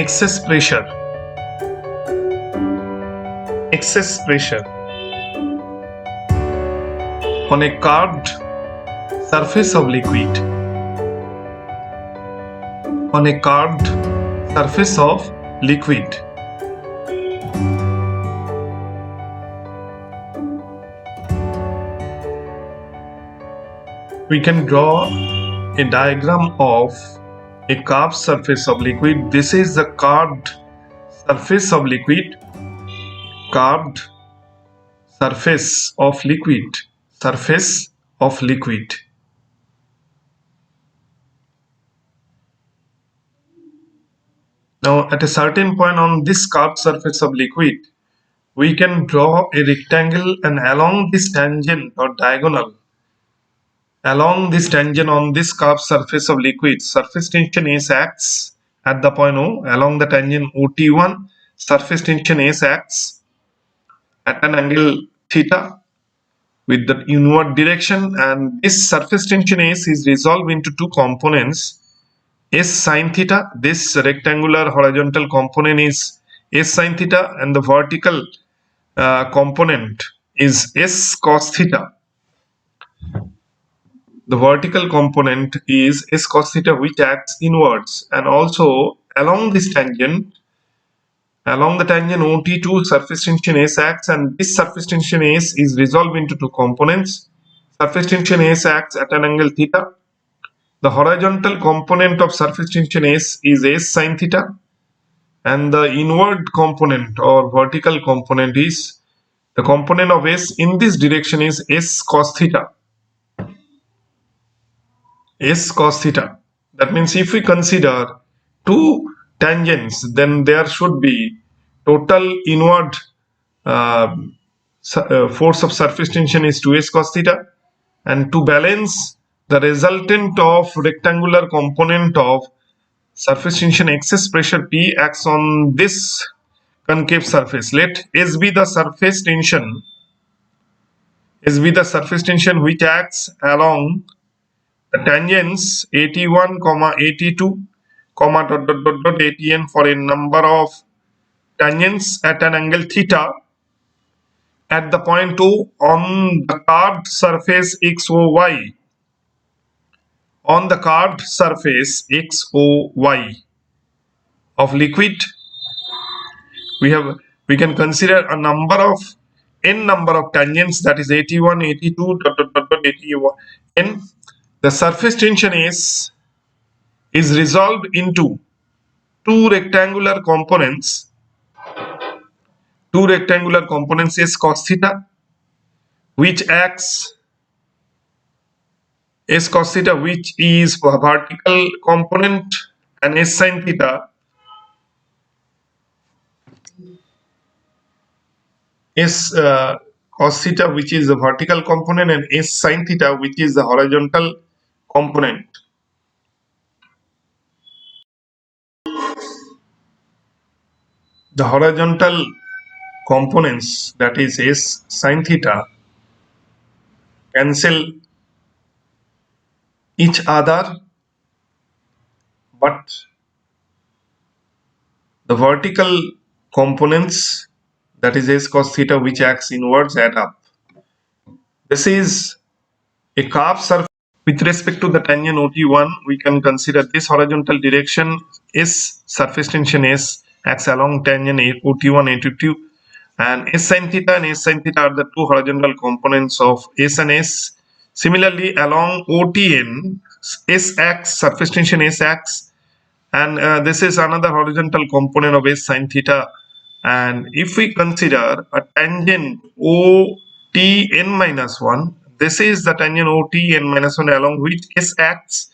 excess pressure. Excess pressure on a curved surface of liquid. On a curved surface of liquid. We can draw a diagram of a curved surface of liquid. This is the curved surface of liquid. Curved surface of liquid. Surface of liquid. Now, at a certain point on this curved surface of liquid, we can draw a rectangle, and along this tangent or diagonal, along this tangent on this curved surface of liquid, surface tension S acts at the point O. Along the tangent OT1, surface tension S acts at an angle theta with the inward direction, and this surface tension S is resolved into two components, S sin theta. This rectangular horizontal component is S sin theta, and the vertical component is S cos theta. The vertical component is S cos theta, which acts inwards, and also along this tangent, along the tangent OT2, surface tension S acts, and this surface tension S is resolved into two components. Surface tension S acts at an angle theta. The horizontal component of surface tension S is S sin theta, and the inward component or vertical component is the component of S in this direction is S cos theta. S cos theta. That means if we consider two tangents, then there should be total inward force of surface tension is 2S cos theta, and to balance the resultant of rectangular component of surface tension, excess pressure P acts on this concave surface. Let S be the surface tension. S be the surface tension which acts along the tangents 81, 82, ATN for a number of tangents at an angle theta at the point O on the curved surface XOY. On the curved surface XOY of liquid, we can consider a number of n number of tangents, that is 81, 82, 81. The surface tension is resolved into two rectangular components S cos theta, which acts S cos theta, which is a vertical component, and S sin theta, S cos theta, which is the vertical component, and S sin theta, which is the horizontal component. The horizontal components, that is S sin theta, cancel each other, but the vertical components, that is S cos theta, which acts inwards, add up. This is a curved surface. With respect to the tangent OT1, we can consider this horizontal direction S surface tension S acts along tangent OT1, AT2, and S sin theta and S sin theta are the two horizontal components of S and S. Similarly, along OTN, S acts, surface tension S acts, and this is another horizontal component of S sin theta. And if we consider a tangent OTN minus 1, this is the tangent OTN minus 1 along which S acts.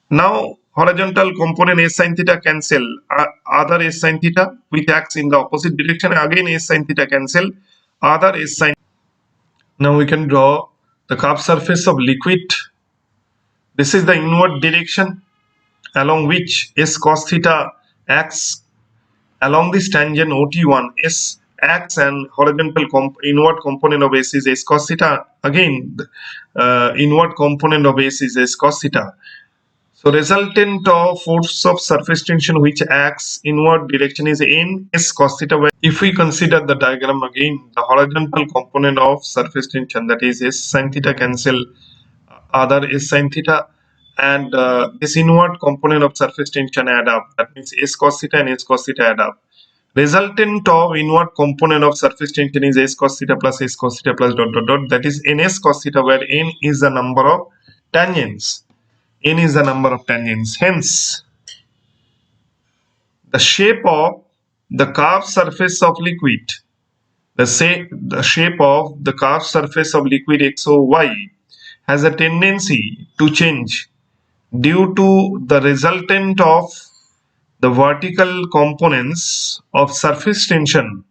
Now, horizontal component S sin theta cancel other S sin theta, which acts in the opposite direction. Again, S sin theta cancel other S sin. Now we can draw the curved surface of liquid. This is the inward direction along which S cos theta acts. Along this tangent OT1, S acts, and horizontal inward component of S is S cos theta. Again, inward component of S is S cos theta. So resultant of force of surface tension which acts inward direction is n s cos theta. Where if we consider the diagram again, the horizontal component of surface tension, that is s sin theta, cancel other s sin theta, and this inward component of surface tension add up. That means s cos theta and s cos theta add up. Resultant of inward component of surface tension is s cos theta plus s cos theta plus dot dot dot. That is ns cos theta, where n is the number of tangents. N is the number of tangents. Hence, the shape of the curved surface of liquid, the shape of the curved surface of liquid x or y has a tendency to change due to the resultant of the vertical components of surface tension.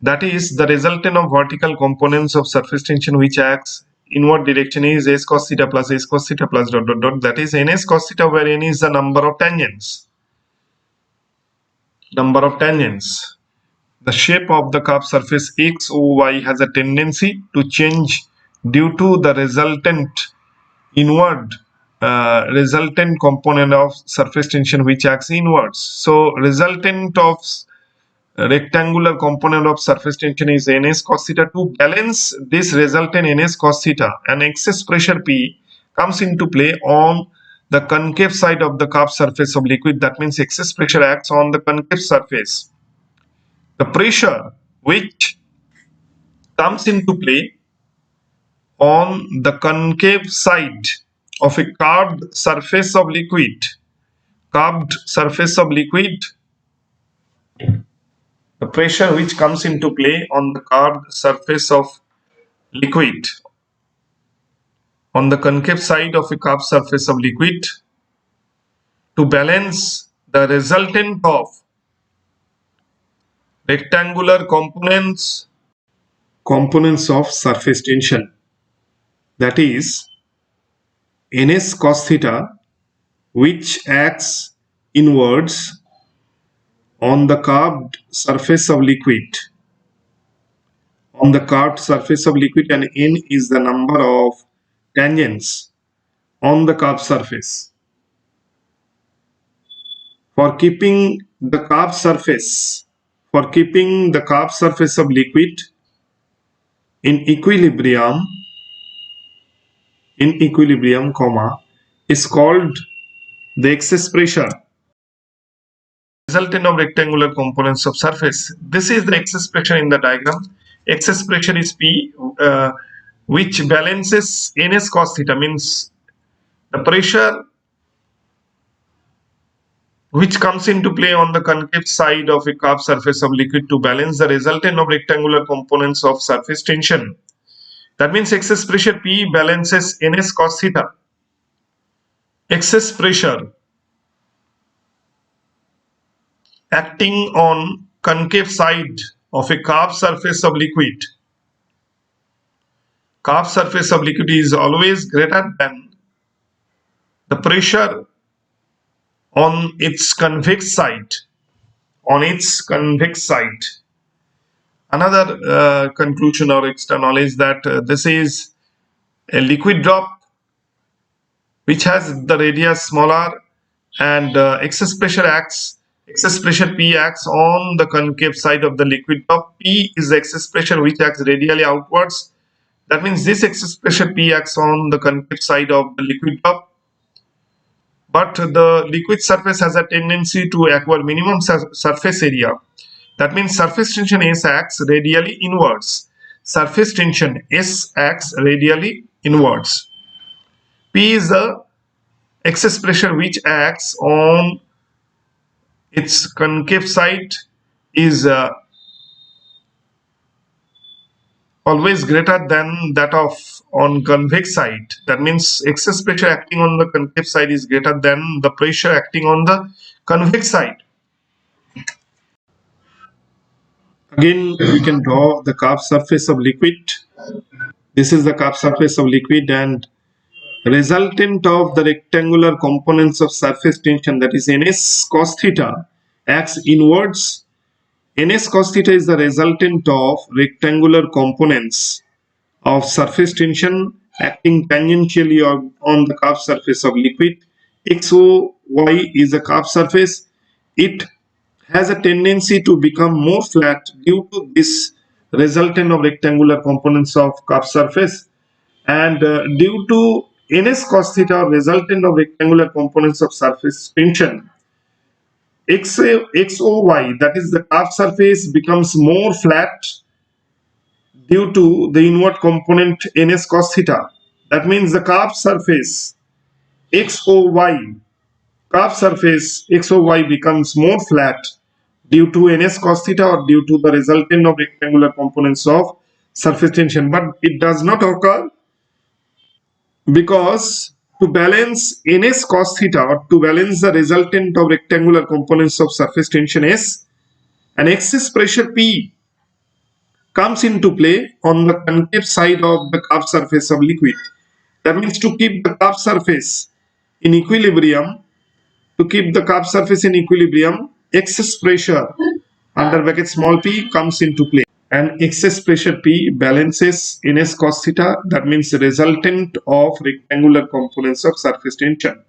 That is, the resultant of vertical components of surface tension which acts inward direction is s cos theta plus s cos theta plus dot dot dot. That is ns cos theta, where n is the number of tangents. Number of tangents. The shape of the curved surface x or y has a tendency to change due to the resultant component of surface tension which acts inwards. So resultant of rectangular component of surface tension is ns cos theta. To balance this resultant ns cos theta, an excess pressure P comes into play on the concave side of the curved surface of liquid. That means excess pressure acts on the concave surface. The pressure which comes into play on the concave side of a curved surface of liquid, the pressure which comes into play on the curved surface of liquid, on the concave side of a curved surface of liquid, to balance the resultant of rectangular components of surface tension, that is ns cos theta, which acts inwards on the curved surface of liquid, and n is the number of tangents on the curved surface. For keeping the curved surface of liquid in equilibrium, is called the excess pressure. Resultant of rectangular components of surface. This is the excess pressure in the diagram. Excess pressure is P, which balances ns cos theta, means the pressure which comes into play on the concave side of a curved surface of liquid to balance the resultant of rectangular components of surface tension. That means excess pressure P balances ns cos theta. Excess pressure acting on concave side of a curved surface of liquid. Curved surface of liquid is always greater than the pressure on its convex side. Another conclusion or extra knowledge that this is a liquid drop which has the radius smaller, and excess pressure P acts on the concave side of the liquid drop. P is the excess pressure which acts radially outwards. That means this excess pressure P acts on the concave side of the liquid drop, but the liquid surface has a tendency to acquire minimum surface area. That means surface tension S acts radially inwards. P is the excess pressure which acts on its concave side is always greater than that of on convex side. That means excess pressure acting on the concave side is greater than the pressure acting on the convex side. Again, we can draw the curved surface of liquid. This is the curved surface of liquid, and resultant of the rectangular components of surface tension, that is ns cos theta, acts inwards. Ns cos theta is the resultant of rectangular components of surface tension acting tangentially on the curved surface of liquid. XOY is a curved surface. It has a tendency to become more flat due to this resultant of rectangular components of curved surface, and due to ns cos theta or resultant of rectangular components of surface tension. XOY, that is the curved surface, becomes more flat due to the inward component ns cos theta. That means the curved surface XOY, curved surface XOY becomes more flat due to ns cos theta or due to the resultant of rectangular components of surface tension. But it does not occur because to balance ns cos theta or to balance the resultant of rectangular components of surface tension S, an excess pressure P comes into play on the concave side of the curved surface of liquid. That means to keep the curved surface in equilibrium, excess pressure under bracket small p comes into play. And excess pressure P balances ns cos theta, that means resultant of rectangular components of surface tension.